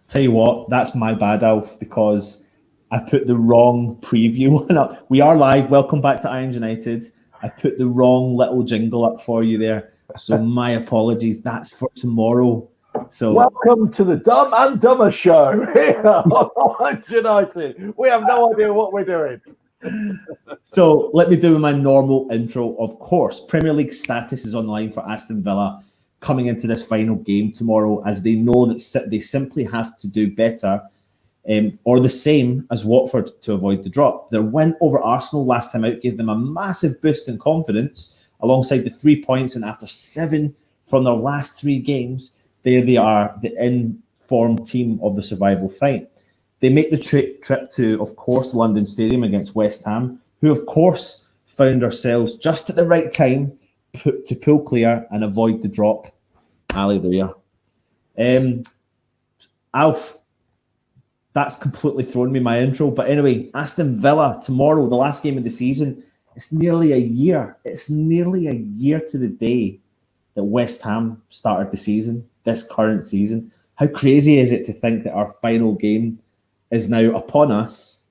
Tell you what, that's my bad, Alf, because I put the wrong preview one up. We are live. Welcome back to Irons United. I put the wrong little jingle up for you there. So my apologies. That's for tomorrow. So welcome to the Dumb and Dumber show here on Irons United. We have no idea what we're doing. So let me do my normal intro. Of course, Premier League status is on the line for Aston Villa coming into this final game tomorrow, as they know that they simply have to do better or the same as Watford to avoid the drop. Their win over Arsenal last time out gave them a massive boost in confidence alongside the 3 points, and after 7 from their last 3 games, there they are, the informed team of the survival fight. They make the trip to, of course, London Stadium against West Ham, who, of course, found ourselves just at the right time to pull clear and avoid the drop. Hallelujah. Alf, that's completely thrown me my intro. But anyway, Aston Villa tomorrow, the last game of the season. It's nearly a year. It's nearly a year to the day that West Ham started the season, this current season. How crazy is it to think that our final game is now upon us,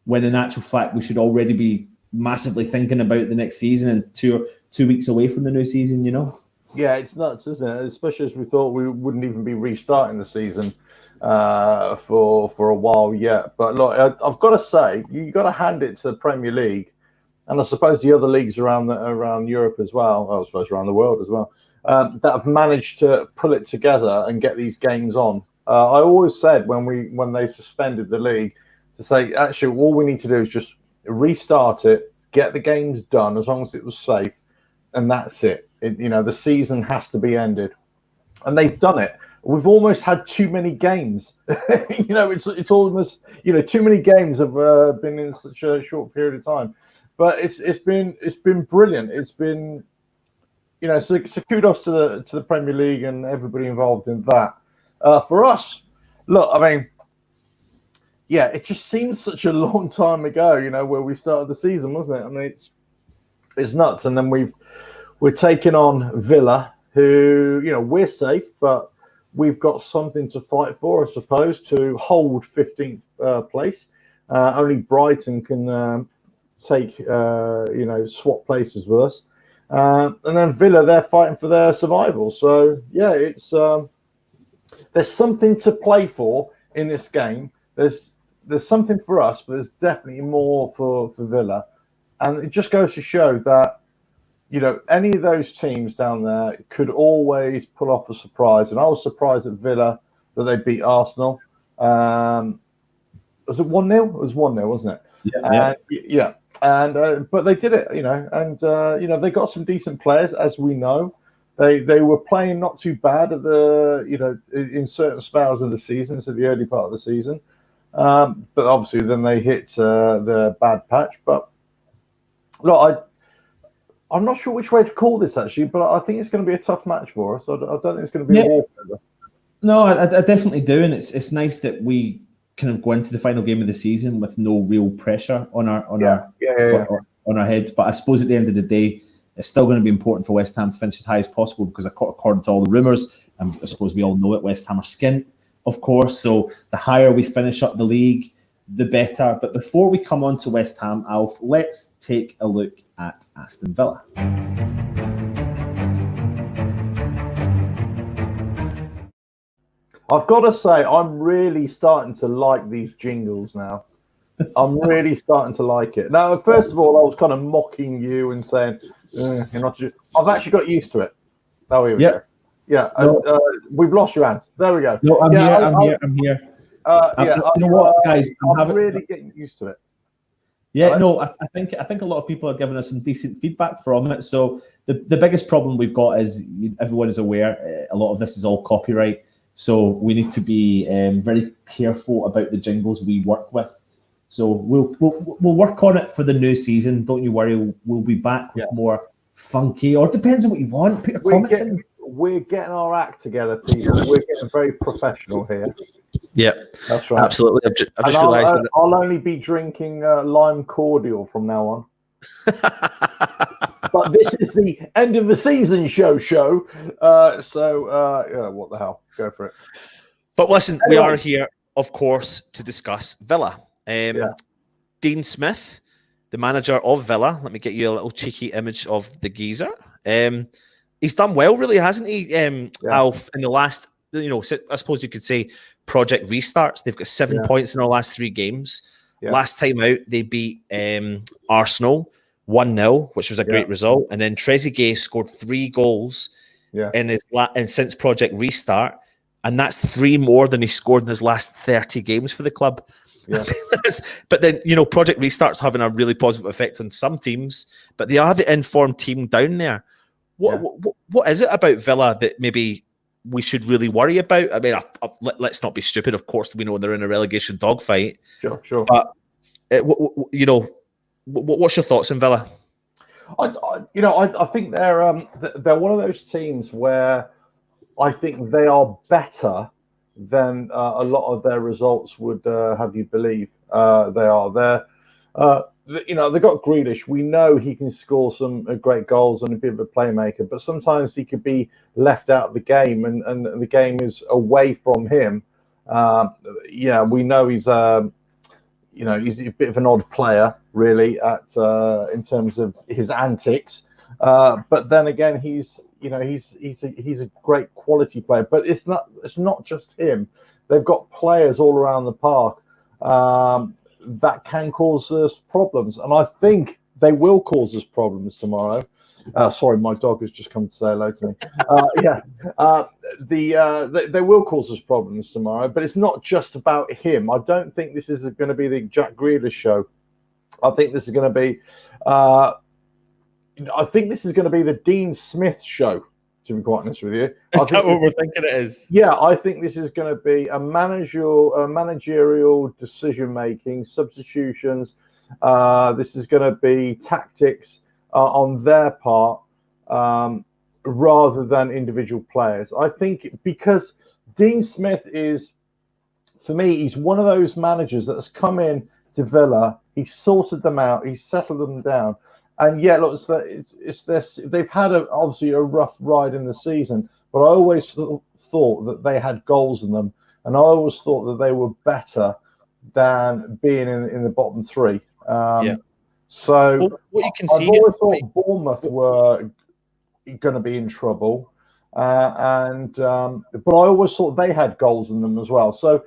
when in actual fact we should already be massively thinking about the next season and 2 weeks away from the new season, you know? Yeah, it's nuts, isn't it? Especially as we thought we wouldn't even be restarting the season for a while yet. But look, I've got to say, you got to hand it to the Premier League, and I suppose the other leagues around Europe as well. I suppose around the world as well, that have managed to pull it together and get these games on. I always said when they suspended the league to say, actually, all we need to do is just restart it, get the games done as long as it was safe, and that's it. The season has to be ended, and they've done it. We've almost had too many games. It's almost too many games have been in such a short period of time. But it's been brilliant. It's been so kudos to the Premier League and everybody involved in that. For us, look, I mean, yeah, it just seems such a long time ago, where we started the season, wasn't it? I mean, it's nuts. And then we're taking on Villa, who, we're safe, but we've got something to fight for, I suppose, to hold 15th place. Only Brighton can take, swap places with us. And then Villa, they're fighting for their survival. So, yeah, it's there's something to play for in this game. There's something for us, but there's definitely more for Villa. And it just goes to show that, any of those teams down there could always pull off a surprise. And I was surprised at Villa that they beat Arsenal. Was it 1-0? It was 1-0, wasn't it? Yeah. And but they did it, and they got some decent players, as we know. They were playing not too bad at in certain spells of the season, so the early part of the season. But obviously then they hit the bad patch. But look, I'm not sure which way to call this, actually, but I think it's going to be a tough match for us. I don't think it's going to be a walkover. No, I definitely do, and it's nice that we kind of go into the final game of the season with no real pressure on our heads. But I suppose at the end of the day, it's still going to be important for West Ham to finish as high as possible, because according to all the rumours, and I suppose we all know it, West Ham are skint, of course. So the higher we finish up the league, the better. But before we come on to West Ham, Alf, let's take a look at Aston Villa. I've got to say, I'm really starting to like these jingles now. I'm really starting to like it. Now, first of all, I was kind of mocking you and saying, you're not. I've actually got used to it. Oh, here we go. Yeah, we've lost your hands. There we go. No, I'm here. You know what, guys? I'm really getting used to it. Yeah, right? No, I think a lot of people are giving us some decent feedback from it. So the biggest problem we've got is, everyone is aware, a lot of this is all copyright. So we need to be very careful about the jingles we work with. So we'll work on it for the new season. Don't you worry. We'll be back with more funky, or depends on what you want. Put your comments in. We're getting our act together, people. We're getting very professional here. Yeah, that's right. Absolutely. I've just realised that I'll only be drinking lime cordial from now on. But this is the end of the season show. So what the hell? Go for it. But listen, we are here, of course, to discuss Villa. Yeah. Dean Smith, the manager of Villa. Let me get you a little cheeky image of the geezer. He's done well, really, hasn't he, Alf, in the last, I suppose you could say project restarts. They've got 7 points in our last 3 games. Yeah. Last time out, they beat Arsenal 1-0, which was a great result. And then Trezeguet scored 3 goals in since project restart. And that's 3 more than he scored in his last 30 games for the club. Yeah. But then, project restart's having a really positive effect on some teams, but they are the informed team down there. What is it about Villa that maybe we should really worry about? I mean, let's not be stupid. Of course, we know they're in a relegation dogfight. Sure. But what's your thoughts on Villa? I think they're one of those teams where I think they are better than a lot of their results would have you believe. They are. They got Grealish. We know he can score some great goals and a bit of a playmaker, but sometimes he could be left out of the game, and the game is away from him. We know he's he's a bit of an odd player, really, in terms of his antics. But then again, he's a great quality player. But it's not just him. They've got players all around the park that can cause us problems, and I think they will cause us problems tomorrow. Sorry, my dog has just come to say hello to me. They will cause us problems tomorrow, but it's not just about him. I don't think this is going to be the Jack Grealish show. I think this is going to be. I think this is going to be the Dean Smith show, to be quite honest with you. Is that what we're thinking it is? Yeah, I think this is going to be a managerial decision-making, substitutions. This is going to be tactics on their part rather than individual players. I think because Dean Smith is, for me, he's one of those managers that's come in to Villa, he's sorted them out, he's settled them down. And yeah, look, it's this. They've had obviously a rough ride in the season, but I always thought that they had goals in them, and I always thought that they were better than being in the bottom 3. So what you can see, I always thought Bournemouth were going to be in trouble, but I always thought they had goals in them as well. So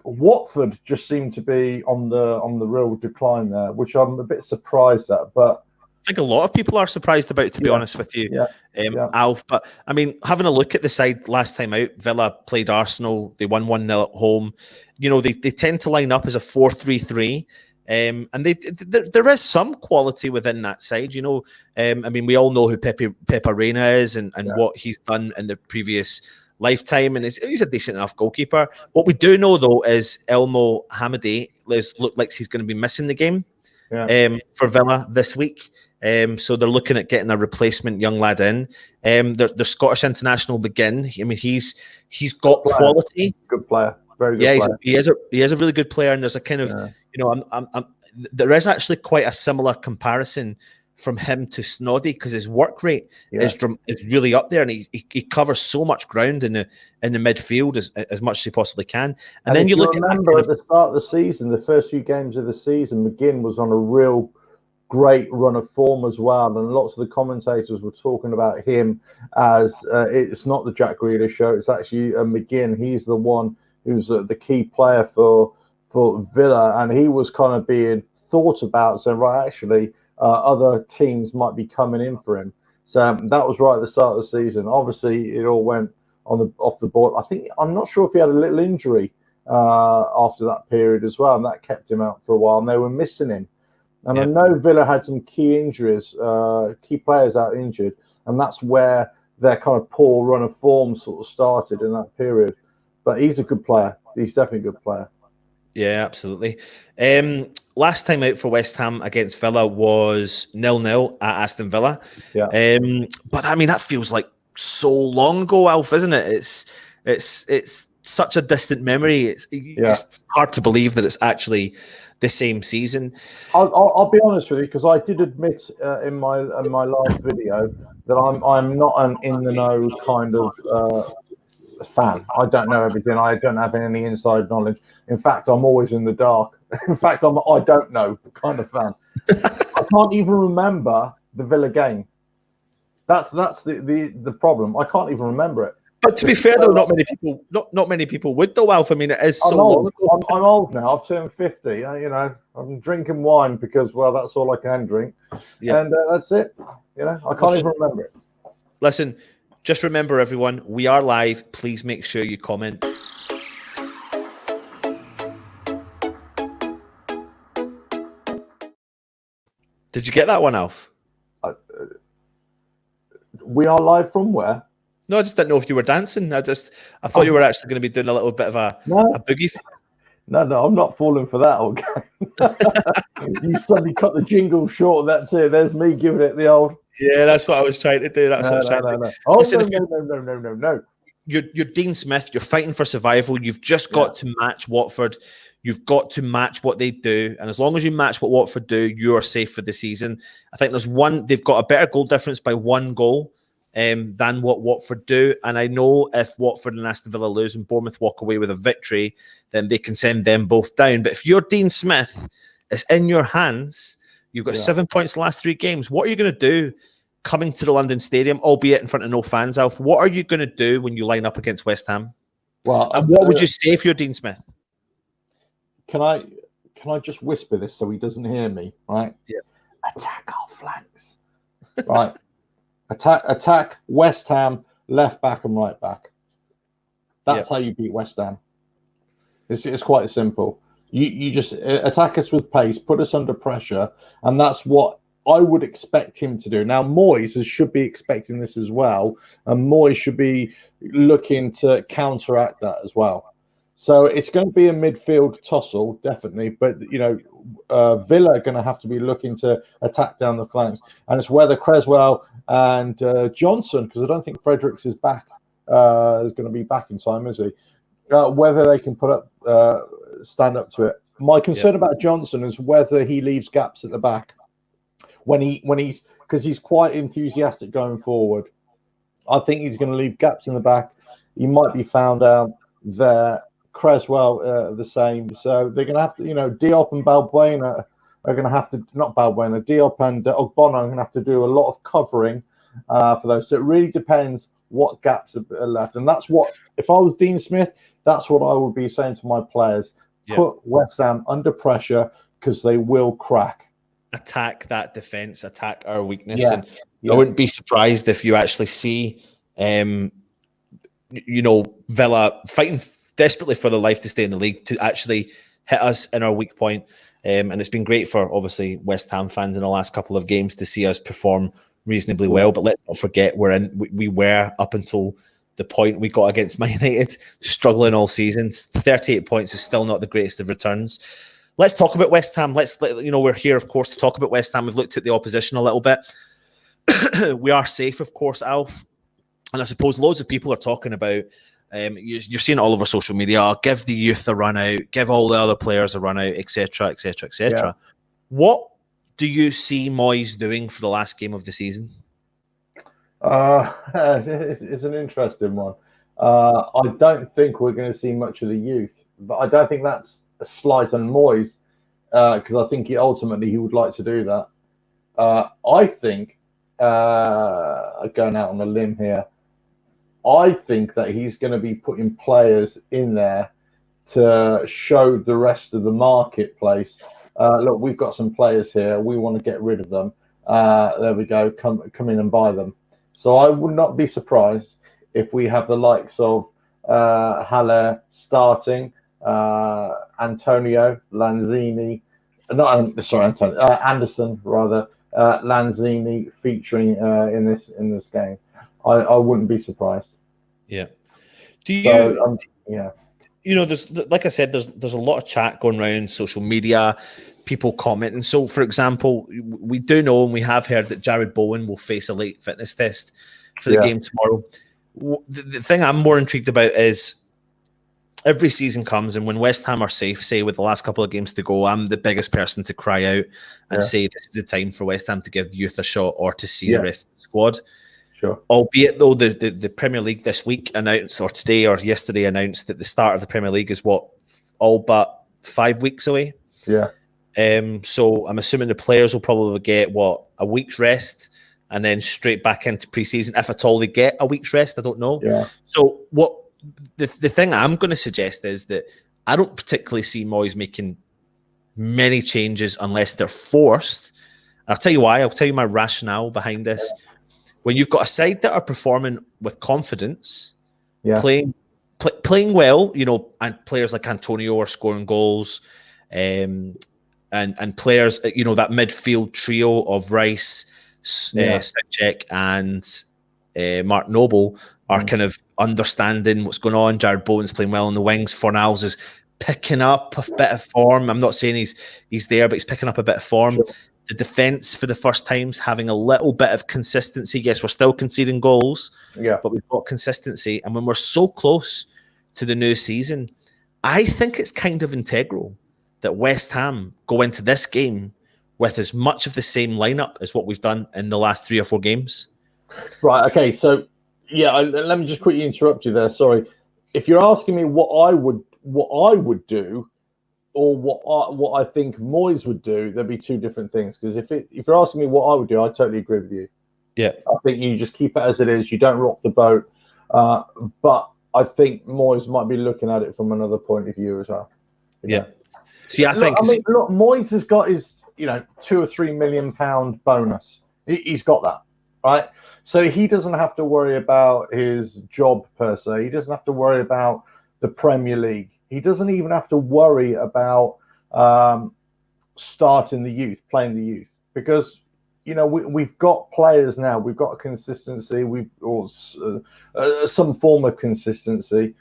Watford just seemed to be on the real decline there, which I'm a bit surprised at. But I think a lot of people are surprised about, to be honest with you, Alf. But I mean, having a look at the side last time out, Villa played Arsenal. They won 1-0 at home. They tend to line up as a 4-3-3. And there is some quality within that side. I mean, we all know who Pepe Reina is and what he's done in the previous lifetime, and he's a decent enough goalkeeper. What we do know, though, is Elmo Hamady looks like he's going to be missing the game for Villa this week. So they're looking at getting a replacement young lad in. Their Scottish international McGinn. I mean, he's got quality. Good player. Very good player. He is a really good player, and there's a kind of there is actually quite a similar comparison from him to Snoddy, because his work rate is really up there, and he covers so much ground in the midfield as much as he possibly can. And then you look remember at the start of the season, the first few games of the season, McGinn was on a real great run of form as well, and lots of the commentators were talking about him as it's not the Jack Grealish show, it's actually McGinn. He's the one who's the key player for Villa, and he was kind of being thought about. So actually, other teams might be coming in for him. So that was right at the start of the season. Obviously, it all went off the board. I'm not sure if he had a little injury after that period as well, and that kept him out for a while. And they were missing him. And I know Villa had some key injuries, key players out injured, and that's where their kind of poor run of form sort of started in that period. But he's a good player. He's definitely a good player. Yeah, absolutely. Last time out for West Ham against Villa was 0-0 at Aston Villa. Yeah. But I mean, that feels like so long ago, Alf, isn't it? It's such a distant memory. It's hard to believe that it's actually the same season. I'll be honest with you, because I did admit in my last video that I'm not an in the know kind of fan. I don't know everything. I don't have any inside knowledge. In fact, I'm always in the dark. In fact, I don't know kind of fan. I can't even remember the Villa game. That's the problem. I can't even remember it. But to be fair, though, not many people would though, Alf. I mean, it is so long ago. I'm old now. I've turned 50. I'm drinking wine because, well, that's all I can drink, and that's it. I can't even remember it. Listen, just remember, everyone, we are live. Please make sure you comment. Did you get that one, Alf? We are live from where? No, I just didn't know if you were dancing. I thought you were actually going to be doing a little bit of a boogie. No, I'm not falling for that. Okay. You suddenly cut the jingle short. That's it. There's me giving it the old. Yeah, that's what I was trying to do. No. Oh, listen, no. You're Dean Smith. You're fighting for survival. You've just got to match Watford. You've got to match what they do. And as long as you match what Watford do, you are safe for the season. I think they've got a better goal difference by 1 goal than what Watford do. And I know if Watford and Aston Villa lose and Bournemouth walk away with a victory, then they can send them both down. But if you're Dean Smith, it's in your hands. You've got 7 points the last 3 games. What are you going to do coming to the London Stadium, albeit in front of no fans, Alf? What are you going to do when you line up against West Ham? Well, and what would you say if you're Dean Smith? Can I just whisper this so he doesn't hear me? Right? Yeah. Attack our flanks. Right. Attack West Ham left back and right back. That's how you beat West Ham. It's quite simple. You just attack us with pace, put us under pressure, and that's what I would expect him to do. Now, Moyes should be expecting this as well, and Moyes should be looking to counteract that as well. So it's going to be a midfield tussle, definitely. But, Villa are going to have to be looking to attack down the flanks. And it's whether Cresswell and Johnson, because I don't think Fredericks is back, is going to be back in time, is he? Whether they can stand up to it. My concern about Johnson is whether he leaves gaps at the back because he's quite enthusiastic going forward. I think he's going to leave gaps in the back. He might be found out there. Cresswell the same. So they're going to have to, Diop and Balbuena are going to have to, not Balbuena, Diop and Ogbonna are going to have to do a lot of covering for those. So it really depends what gaps are left. And that's what, if I was Dean Smith, that's what I would be saying to my players. Put West Ham under pressure because they will crack. Attack that defence, attack our weakness. And I wouldn't be surprised if you actually see, Villa fighting desperately for their life to stay in the league, to actually hit us in our weak point. And it's been great for, obviously, West Ham fans in the last couple of games to see us perform reasonably well. But let's not forget, we were up until the point we got against Man United, struggling all season. 38 points is still not the greatest of returns. Let's talk about West Ham. We're here, of course, to talk about West Ham. We've looked at the opposition a little bit. We are safe, of course, Alf. And I suppose loads of people are talking about, you're seeing it all over social media, give the youth a run out, give all the other players a run out, etc., etc., etc. What do you see Moyes doing for the last game of the season? It's an interesting one. I don't think we're going to see much of the youth, but I don't think that's a slight on Moyes, because I think he would like to do that. I think, going out on a limb here, I think that he's going to be putting players in there to show the rest of the marketplace, look, we've got some players here, we want to get rid of them. There we go, come in and buy them. So I would not be surprised if we have the likes of Haller starting, Antonio, Lanzini, Anderson rather, Lanzini featuring in this game. I wouldn't be surprised. Yeah. Do you? There's, like I said, there's a lot of chat going around social media, people commenting. So, for example, we do know and we have heard that Jared Bowen will face a late fitness test for the game tomorrow. The thing I'm more intrigued about is every season comes, and when West Ham are safe, say with the last couple of games to go, I'm the biggest person to cry out and say this is the time for West Ham to give youth a shot or to see the rest of the squad. Sure. Albeit though the Premier League this week announced, or today or yesterday announced, that the start of the Premier League is all but 5 weeks away. Yeah. So I'm assuming the players will probably get a week's rest and then straight back into pre-season, if at all they get a week's rest. I don't know. Yeah. So what the thing I'm going to suggest is that I don't particularly see Moyes making many changes unless they're forced. And I'll tell you why. I'll tell you my rationale behind this. When you've got a side that are performing with confidence, playing well, and players like Antonio are scoring goals, and players, that midfield trio of Rice, Souček, and Mark Noble are kind of understanding what's going on. Jared Bowen's playing well on the wings. Fornals is picking up a bit of form. I'm not saying he's there, but he's picking up a bit of form. Sure. The defence for the first time's having a little bit of consistency. Yes, we're still conceding goals, but we've got consistency. And when we're so close to the new season, I think it's kind of integral that West Ham go into this game with as much of the same lineup as what we've done in the last 3 or 4 games. Right. Okay. So, let me just quickly interrupt you there. Sorry. If you're asking me what I would do, or what I think Moyes would do, there'd be 2 different things. Because if you're asking me what I would do, I totally agree with you. Yeah. I think you just keep it as it is. You don't rock the boat. But I think Moyes might be looking at it from another point of view as well. Yeah. See, look, Moyes has got his, £2 or £3 million bonus. He's got that, right? So he doesn't have to worry about his job per se. He doesn't have to worry about the Premier League. He doesn't even have to worry about starting the youth, playing the youth, because we've got players now. We've got a consistency. Some form of consistency.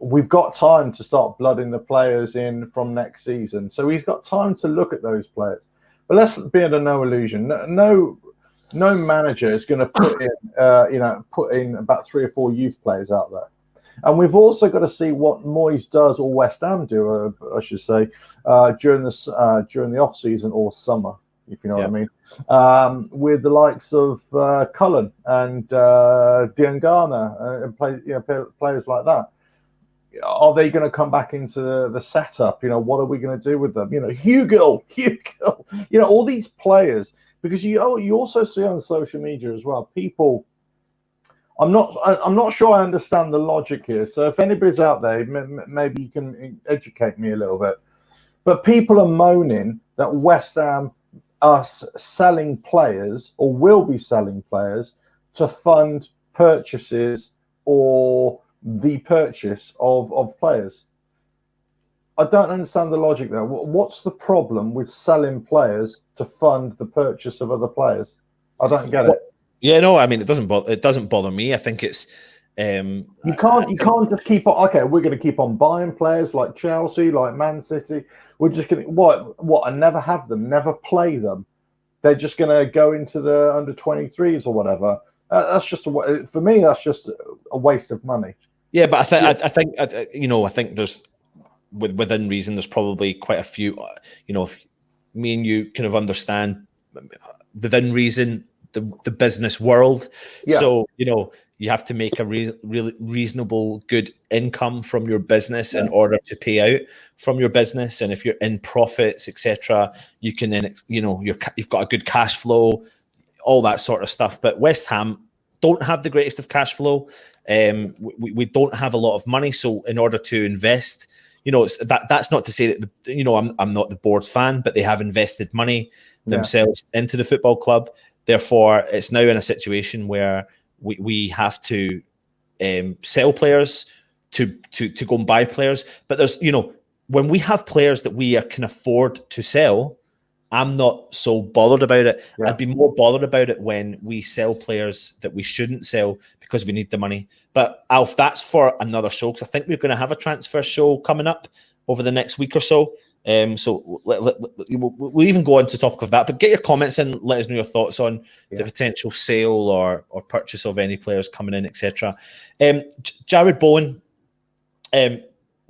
We've got time to start blooding the players in from next season. So he's got time to look at those players. But let's be under no illusion. No manager is going to put in about 3 or 4 youth players out there. And we've also got to see what Moyes does, or West Ham do, I should say, during the off season or summer, if you know what I mean, with the likes of Cullen and Diangana and players like that. Are they going to come back into the setup? What are we going to do with them? Hugo, all these players, because you also see on social media as well, people. I'm not sure I understand the logic here. So if anybody's out there, maybe you can educate me a little bit. But people are moaning that West Ham are selling players, or will be selling players, to fund purchases or the purchase of players. I don't understand the logic there. What's the problem with selling players to fund the purchase of other players? I don't get it. Yeah, no, I mean, it doesn't bother me. I think it's you can't just keep on. Okay, we're going to keep on buying players like Chelsea, like Man City. We're just going to and never have them, never play them. They're just going to go into the under 23s or whatever. That's just for me. That's just a waste of money. Yeah, but I think there's within reason. There's probably quite a few. If me and you kind of understand within reason the business world. Yeah. So you have to make a really reasonable, good income from your business in order to pay out from your business. And if you're in profits, etc., you can then you've got a good cash flow, all that sort of stuff. But West Ham don't have the greatest of cash flow. We don't have a lot of money, so in order to invest, that's not to say that I'm not the board's fan, but they have invested money themselves into the football club. Therefore, it's now in a situation where we have to sell players to go and buy players. But there's when we have players that we can afford to sell, I'm not so bothered about it. Yeah. I'd be more bothered about it when we sell players that we shouldn't sell because we need the money. But Alf, that's for another show, because I think we're going to have a transfer show coming up over the next week or so. So we'll even go on to the topic of that. But get your comments in. Let us know your thoughts on the potential sale or purchase of any players coming in, etc. Jared Bowen,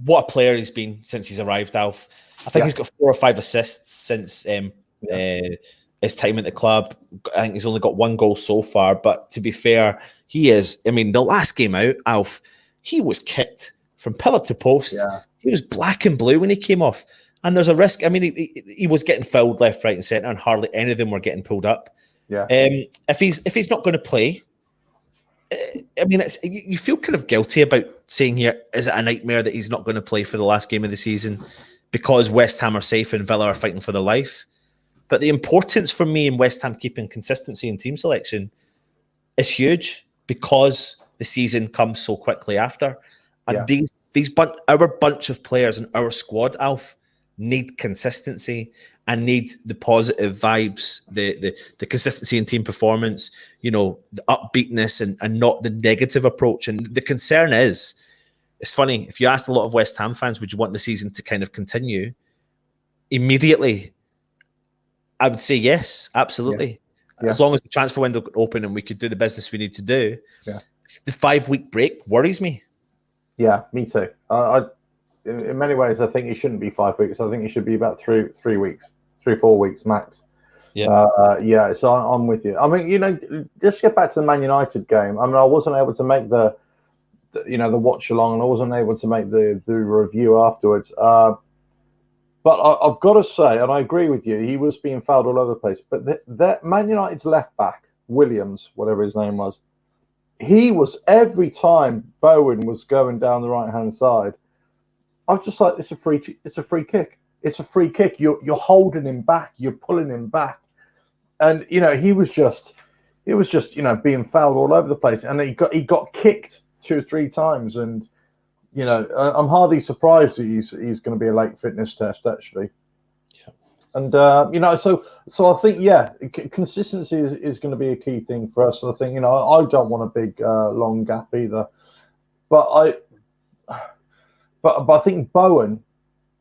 what a player he's been since he's arrived, Alf. I think he's got 4 or 5 assists since his time at the club. I think he's only got 1 goal so far, but to be fair, he is. I mean, the last game out, Alf, he was kicked from pillar to post. Yeah. He was black and blue when he came off. And there's a risk. I mean, he was getting fouled left, right, and centre, and hardly any of them were getting pulled up. Yeah. If he's not going to play, I mean, you feel kind of guilty about saying here, is it a nightmare that he's not going to play for the last game of the season because West Ham are safe and Villa are fighting for their life? But the importance for me in West Ham keeping consistency in team selection is huge because the season comes so quickly after. And our bunch of players in our squad, Alf, need consistency and need the positive vibes, the consistency in team performance, you know, the upbeatness and not the negative approach. And the concern is, it's funny, if you asked a lot of West Ham fans, would you want the season to kind of continue? Immediately, I would say yes, absolutely. Yeah. As long as the transfer window could open and we could do the business we need to do. Yeah. The 5-week break worries me. Yeah, me too. In many ways, I think it shouldn't be 5 weeks. I think it should be about 3 weeks, 4 weeks max. Yeah. So I'm with you. I mean, you know, just get back to the Man United game. I mean, I wasn't able to make the watch along, and I wasn't able to make the review afterwards. But I've got to say, and I agree with you, he was being fouled all over the place. But that Man United's left back, Williams, whatever his name was, he was, every time Bowen was going down the right hand side, I was just like, it's a free kick. It's a free kick. You're holding him back. You're pulling him back, and you know he was just you know being fouled all over the place, and he got kicked 2 or 3 times, and you know I'm hardly surprised that he's going to be a late fitness test actually. Yeah. And you know, so I think consistency is going to be a key thing for us. I think you know I don't want a big long gap either, but I think Bowen,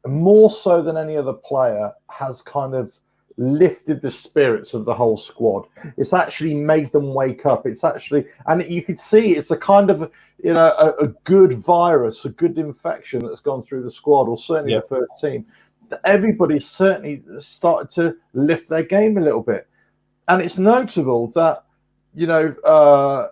more so than any other player, has kind of lifted the spirits of the whole squad. It's actually made them wake up. It's actually, and you could see it's a kind of, you know, a good virus, a good infection that's gone through the squad, or certainly the first team. Everybody's certainly started to lift their game a little bit. And it's notable that, you know,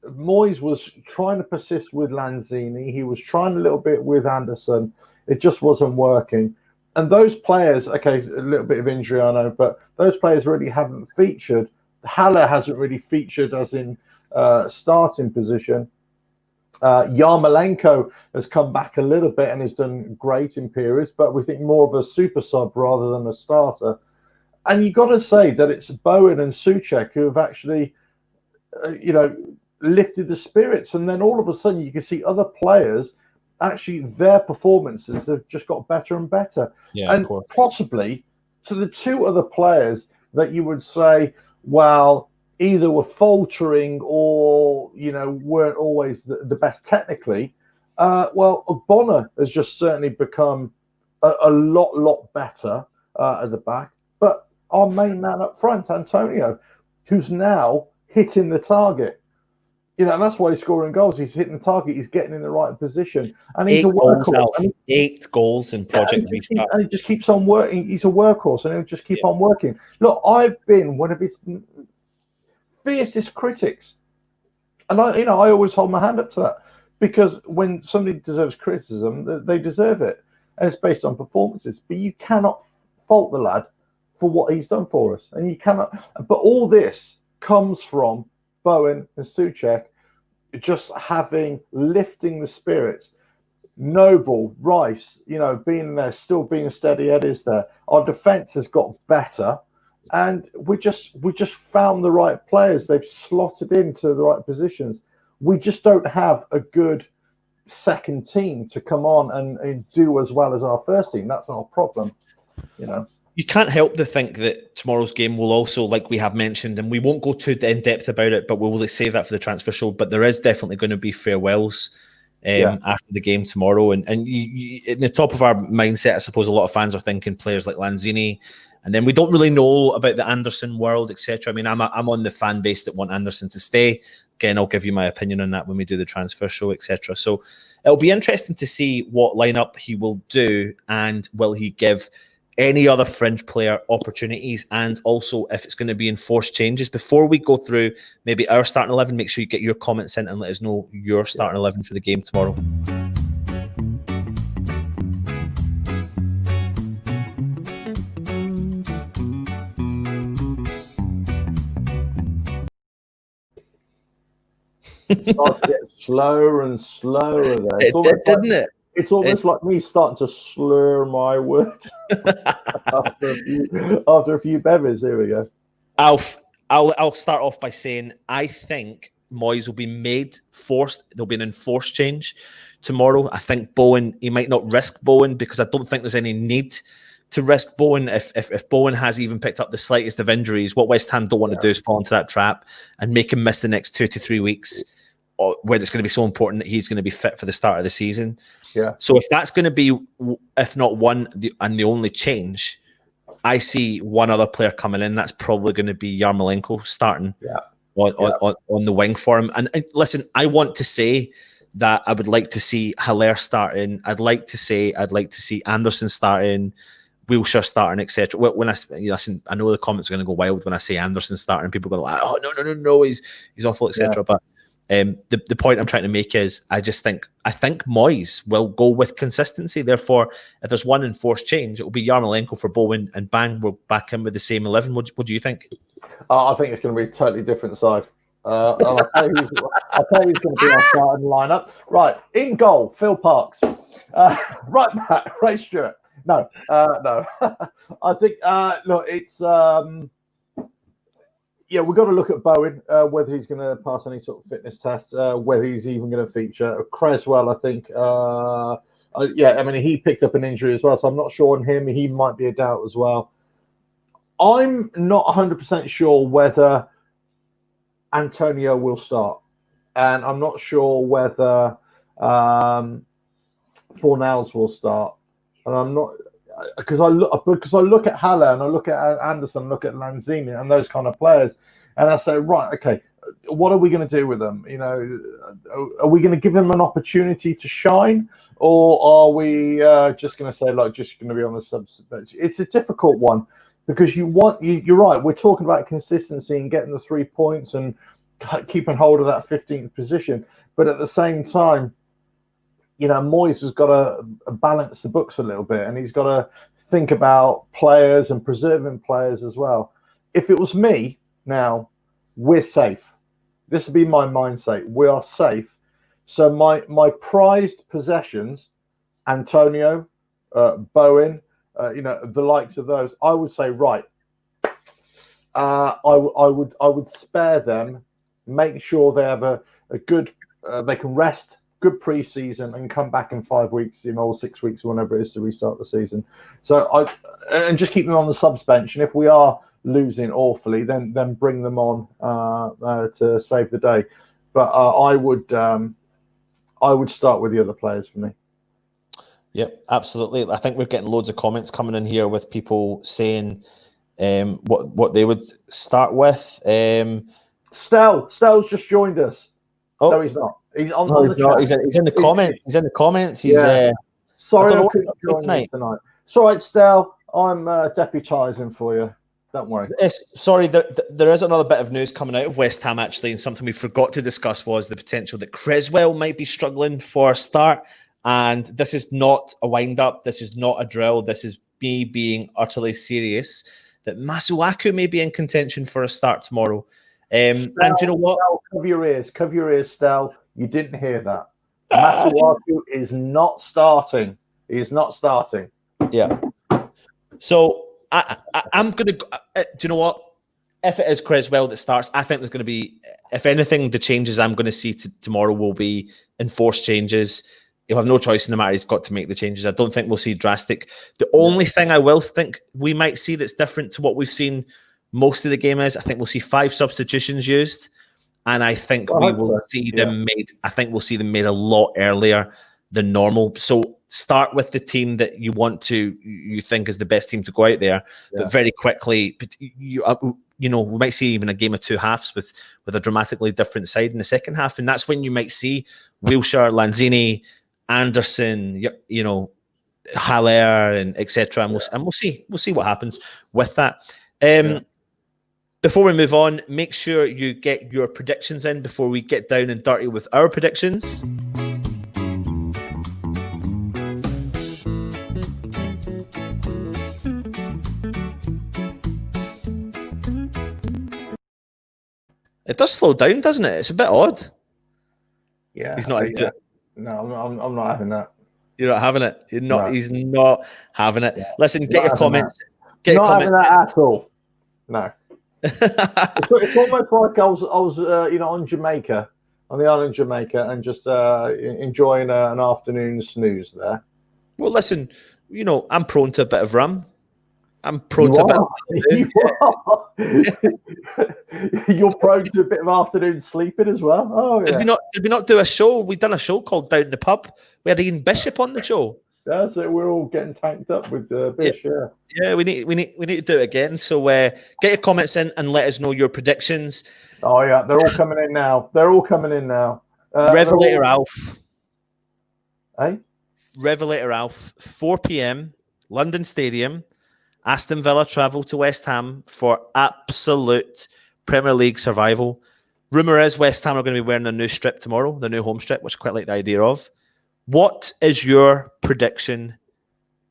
Moyes was trying to persist with Lanzini. He was trying a little bit with Anderson. It just wasn't working. And those players, okay, a little bit of injury, I know, but those players really haven't featured. Haller hasn't really featured as in starting position. Yarmolenko has come back a little bit and has done great in periods, but we think more of a super sub rather than a starter. And you've got to say that it's Bowen and Souček who have actually, you know, lifted the spirits. And then all of a sudden you can see other players, actually their performances have just got better and better. Yeah, and possibly to the 2 other players that you would say, well, either were faltering or, you know, weren't always the best technically. Well, Ogbonna has just certainly become a lot better at the back. But our main man up front, Antonio, who's now hitting the target. You know, and that's why he's scoring goals. He's hitting the target. He's getting in the right position. And he's 8 a workhorse. Goals, 8 goals in Project Restart. And he just keeps on working. He's a workhorse, and he'll just keep on working. Look, I've been one of his fiercest critics. And I always hold my hand up to that. Because when somebody deserves criticism, they deserve it. And it's based on performances. But you cannot fault the lad for what he's done for us. And you cannot. But all this comes from Bowen and Souček just lifting the spirits. Noble, Rice, you know, being there, still being steady Eddie's there. Our defence has got better, and we just found the right players. They've slotted into the right positions. We just don't have a good second team to come on and do as well as our first team. That's our problem, you know. You can't help to think that tomorrow's game will also, like we have mentioned, and we won't go too in depth about it, but we will save that for the transfer show. But there is definitely going to be farewells after the game tomorrow. And you, in the top of our mindset, I suppose a lot of fans are thinking players like Lanzini. And then we don't really know about the Anderson world, etc. I mean, I'm on the fan base that want Anderson to stay. Again, I'll give you my opinion on that when we do the transfer show, etc. So it'll be interesting to see what lineup he will do, and will he give any other fringe player opportunities, and also if it's going to be enforced changes. Before we go through maybe our starting 11, make sure you get your comments in and let us know your starting 11 for the game tomorrow. It starts to get slower and slower there. Didn't it? It's almost like me starting to slur my words after a few bevers. Here we go. I'll start off by saying I think Moyes will be forced. There'll be an enforced change tomorrow. I think Bowen, he might not risk Bowen because I don't think there's any need to risk Bowen. If Bowen has even picked up the slightest of injuries, what West Ham don't want to do is fall into that trap and make him miss the next 2 to 3 weeks, when it's going to be so important that he's going to be fit for the start of the season. Yeah. So if that's going to be, if not the only change, I see one other player coming in. That's probably going to be Yarmolenko starting on the wing for him. And listen, I want to say that I would like to see Haller starting. I'd like to see Anderson starting, Wilshere starting, etc. When listen, I know the comments are going to go wild when I say Anderson starting. People are going to like, oh no, he's awful, etc. Yeah. But the point I'm trying to make is I think Moyes will go with consistency. Therefore, if there's one enforced change, it will be Yarmolenko for Bowen, and bang, we're back in with the same 11. What do you think? I think it's going to be a totally different side. And I'll tell you who's going to be our starting lineup. Right, in goal, Phil Parks. Right back, Ray Stewart. No. I think look, it's we've got to look at Bowen, whether he's going to pass any sort of fitness test, whether he's even going to feature. Creswell, I think, I mean, he picked up an injury as well, so I'm not sure on him. He might be a doubt as well. I'm not 100% sure whether Antonio will start, and I'm not sure whether Fornals will start, and I'm not. Because I look at Haller and I look at Anderson, look at Lanzini and those kind of players, and I say, right, okay, what are we going to do with them? You know, are we going to give them an opportunity to shine, or are we just going to say just going to be on the substitute? It's a difficult one because you're right. We're talking about consistency and getting the 3 points and keeping hold of that 15th position, but at the same time, Moyes has got to balance the books a little bit, and he's got to think about players and preserving players as well. If it was me, now we're safe. This would be my mindset. We are safe. So my prized possessions, Antonio, Bowen, the likes of those, I would say, right. I would spare them, make sure they have a good, they can rest. Good pre-season and come back in 5 weeks, or 6 weeks, or whenever it is to restart the season. So and just keep them on the subs bench. And if we are losing awfully, then bring them on to save the day. But I would start with the other players for me. Yep, absolutely. I think we're getting loads of comments coming in here with people saying what they would start with. Stell's just joined us. Oh, no, he's not. He's on the chat. He's in the comments. He's in the comments. Sorry, I couldn't join tonight. It's all right, Stel. I'm deputising for you. Don't worry. Sorry, there is another bit of news coming out of West Ham, actually, and something we forgot to discuss was the potential that Creswell might be struggling for a start. And this is not a wind-up. This is not a drill. This is me being utterly serious that Masuaku may be in contention for a start tomorrow. And do you know what? Cover your ears, Stel. You didn't hear that. Masuaku is not starting. He is not starting. Yeah. So I'm going to... do you know what? If it is Creswell that starts, I think there's going to be... If anything, the changes I'm going to see tomorrow will be enforced changes. He'll have no choice in the matter. He's got to make the changes. I don't think we'll see drastic. The only thing I will think we might see that's different to what we've seen most of the game is, I think we'll see 5 substitutions used, and I think we will see them made. I think we'll see them made a lot earlier than normal. So start with the team that you think is the best team to go out there, but very quickly, we might see even a game of 2 halves with a dramatically different side in the second half, and that's when you might see Wilshere, Lanzini, Anderson, Haller and etc. And we'll see what happens with that. Before we move on, make sure you get your predictions in before we get down and dirty with our predictions. It does slow down, doesn't it? It's a bit odd. Yeah, he's not into it. No, I'm not having that. You're not having it. You're not. No. He's not having it. Yeah. Listen, get your comments. Get your comments. Not having that at all. No. it's almost like I was on Jamaica, on the island of Jamaica, and just enjoying an afternoon snooze there. Well, listen, I'm prone to a bit of rum. I'm prone to a bit of You're prone to a bit of afternoon sleeping as well. Oh, yeah. Did we not do a show? We've done a show called Down in the Pub. We had Ian Bishop on the show. That's it. We're all getting tanked up with Bish. Yeah. We need to do it again. So get your comments in and let us know your predictions. Oh yeah, they're all coming in now. Revelator Alf. Hey. Revelator Alf. 4 p.m. London Stadium. Aston Villa travel to West Ham for absolute Premier League survival. Rumour is West Ham are going to be wearing a new strip tomorrow, the new home strip, which I quite like the idea of. What is your prediction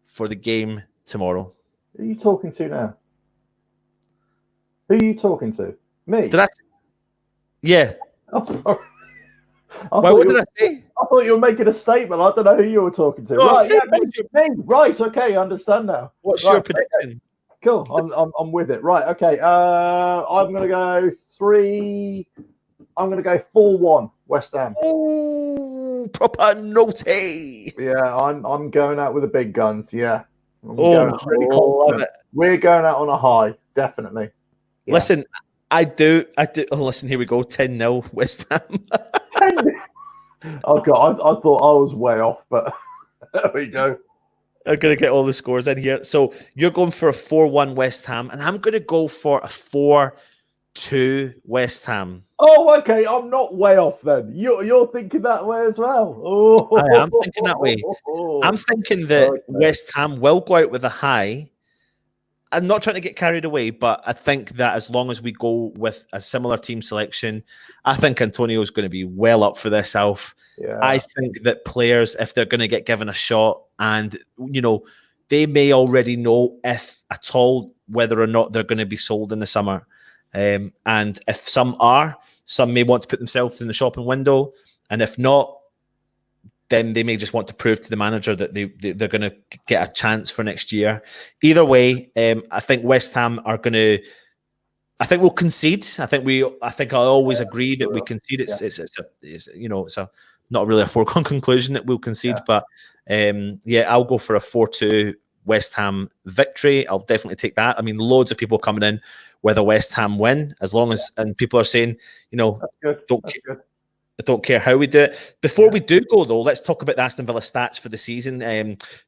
for the game tomorrow? Who are you talking to now? Who are you talking to? Me? Did I? Yeah. I'm sorry. What did I say? I thought you were making a statement. I don't know who you were talking to. No, me. Right. Okay. I understand now. What's your prediction? Okay. Cool. I'm with it. Right. Okay. I'm going to go 3. I'm going to go 4-1 West Ham. Oh, proper naughty. Yeah, I'm going out with the big guns. Yeah. Love it. We're going out on a high, definitely. Yeah. Listen, I do. Oh, listen, here we go. 10-0 West Ham. 10-0. Oh God, I thought I was way off, but there we go. I'm going to get all the scores in here. So you're going for a 4-1 West Ham, and I'm going to go for a 4-2 West Ham. Oh, okay. I'm not way off then. You're thinking that way as well. Oh. I am thinking that way. I'm thinking that West Ham will go out with a high. I'm not trying to get carried away, but I think that as long as we go with a similar team selection, I think Antonio is going to be well up for this, Alf. Yeah. I think that players, if they're going to get given a shot, and they may already know, if at all, whether or not they're going to be sold in the summer. And if some are, some may want to put themselves in the shopping window, and if not, then they may just want to prove to the manager that they're going to get a chance for next year. Either way, I think West Ham are going to. I think we'll concede. I think I always agree that we concede. It's not really a foregone conclusion that we'll concede, but I'll go for a 4-2 West Ham victory. I'll definitely take that. I mean, loads of people coming in with a West Ham win, as long as and people are saying, I don't care how we do it. Before we do go, though, let's talk about the Aston Villa stats for the season.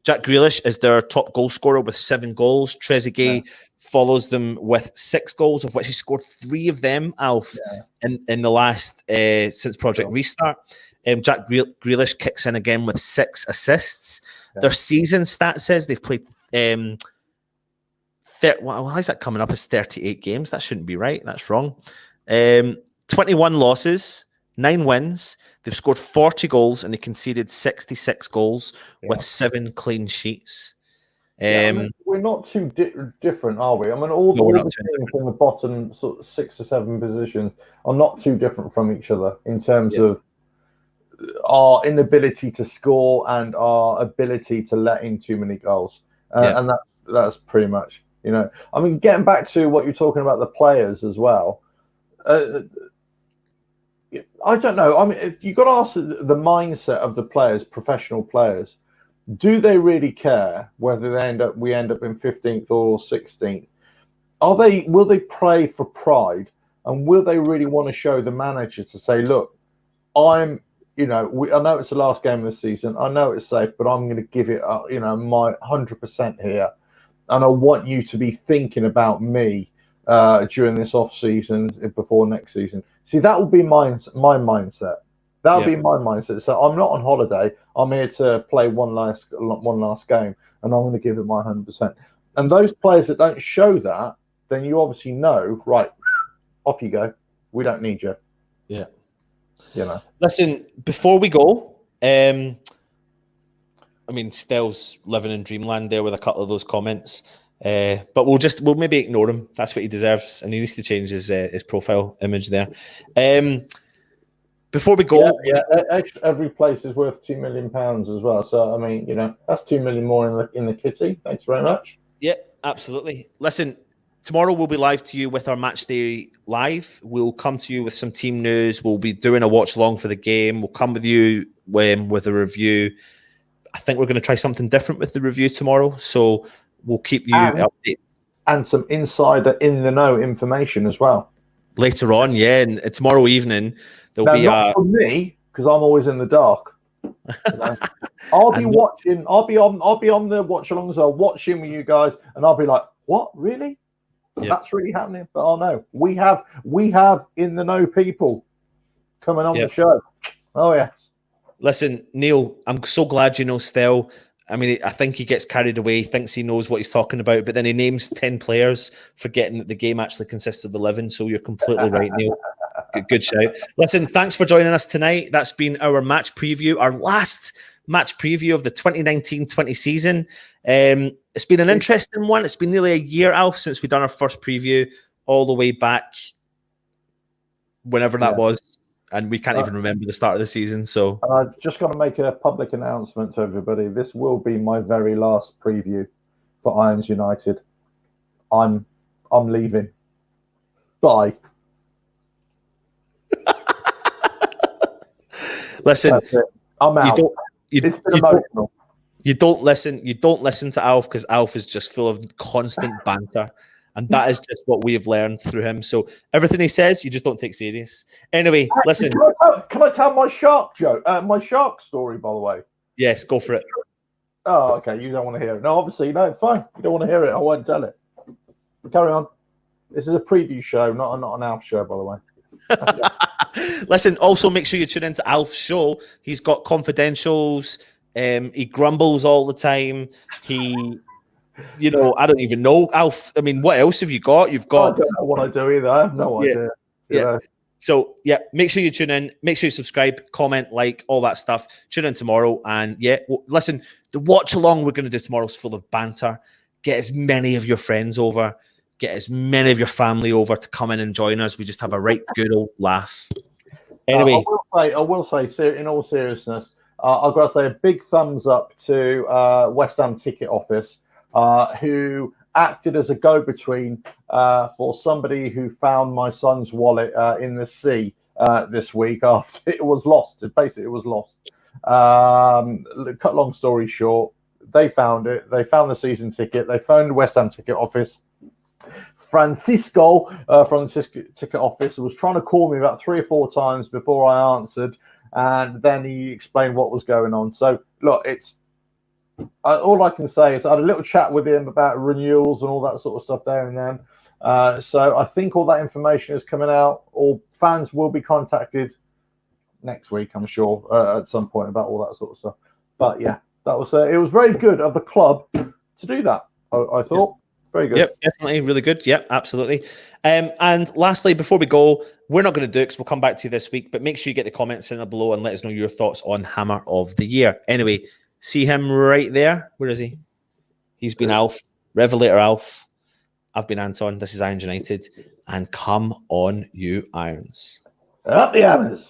Jack Grealish is their top goal scorer with 7 goals. Trezeguet follows them with 6 goals, of which he scored 3 of them, Alf, in the last, since Project Restart. Jack Grealish kicks in again with 6 assists. Their season stat says they've played... why is that coming up as 38 games? That shouldn't be right. That's wrong. 21 losses... 9 wins. They've scored 40 goals and they conceded 66 goals with 7 clean sheets. We're not too different, are we? I mean, all the teams in the bottom sort of 6 or 7 positions are not too different from each other in terms of our inability to score and our ability to let in too many goals. And that's pretty much, I mean, getting back to what you're talking about, the players as well. I don't know. I mean, you've got to ask the mindset of the players, professional players. Do they really care whether we end up in 15th or 16th? Will they play for pride, and will they really want to show the manager to say, look, I know it's the last game of the season. I know it's safe, but I'm going to give it, my 100% here, and I want you to be thinking about me during this off season before next season. See, that will be my mindset. That would be my mindset. So I'm not on holiday. I'm here to play one last game, and I'm going to give it my 100%. And those players that don't show that, then you obviously know, right, off you go. We don't need you. Yeah. You know. Listen, before we go, I mean, Stell's living in dreamland there with a couple of those comments. But we'll maybe ignore him. That's what he deserves, and he needs to change his profile image there. Before we go, every place is worth £2 million as well. So I mean, that's 2 million more in the kitty. Thanks very much. Yeah, absolutely. Listen, tomorrow we'll be live to you with our match day live. We'll come to you with some team news. We'll be doing a watch along for the game. We'll come with you with a review. I think we're going to try something different with the review tomorrow. So we'll keep you updated. And some insider in the know information as well. Later on, yeah. And tomorrow evening, there'll be not for me, because I'm always in the dark. I'll be watching. I'll be on the watch along as well, watching with you guys, and I'll be like, "What? Really? That's really happening?" But oh no, we have in the know people coming on the show. Oh yes. Listen, Neil, I'm so glad you know Stell. I mean, I think he gets carried away. He thinks he knows what he's talking about, but then he names 10 players, forgetting that the game actually consists of 11. So you're completely right, Neil. Good shout. Listen, thanks for joining us tonight. That's been our match preview, our last match preview of the 2019-20 season. It's been an interesting one. It's been nearly a year, Alf, since we've done our first preview, all the way back whenever that was. And we can't even remember the start of the season. So I've just got to make a public announcement to everybody. This will be my very last preview for Irons United. I'm leaving. Bye. Listen, I'm out. It's been emotional. You don't listen to Alf, because Alf is just full of constant banter. And that is just what we have learned through him. So everything he says, you just don't take serious. Anyway, listen. Can I tell my shark joke? My shark story, by the way. Yes, go for it. Oh, okay. You don't want to hear it. No, obviously, no. Fine. You don't want to hear it. I won't tell it. Carry on. This is a preview show, not an Alf show, by the way. Listen, also make sure you tune into Alf's show. He's got confidentials. He grumbles all the time. I don't even know, Alf. I mean, what else have you got? I don't know what I do either. I have no idea. Yeah. So, make sure you tune in. Make sure you subscribe, comment, like, all that stuff. Tune in tomorrow. And, listen, the watch along we're going to do tomorrow is full of banter. Get as many of your friends over. Get as many of your family over to come in and join us. We just have a right good old laugh. Anyway. I will say, in all seriousness, I've got to say a big thumbs up to West Ham ticket office, who acted as a go-between for somebody who found my son's wallet in the sea this week after it was lost. It was lost. Cut long story short, they found it. They found the season ticket. They phoned the West Ham ticket office. Francisco from the ticket office was trying to call me about 3 or 4 times before I answered, and then he explained what was going on. So, look, all I can say is I had a little chat with him about renewals and all that sort of stuff there and then. So I think all that information is coming out. All fans will be contacted next week, I'm sure, at some point about all that sort of stuff. But yeah, that was it was very good of the club to do that. I thought. Very good. Yep, definitely really good. Yep, absolutely. And lastly, before we go, we're not going to do it because we'll come back to you this week, but make sure you get the comments in below and let us know your thoughts on Hammer of the Year. Anyway, see him right there. Where is he? He's been Alf, Revelator Alf. I've been Anton. This is Irons United. And come on, you Irons. Up the Hammers.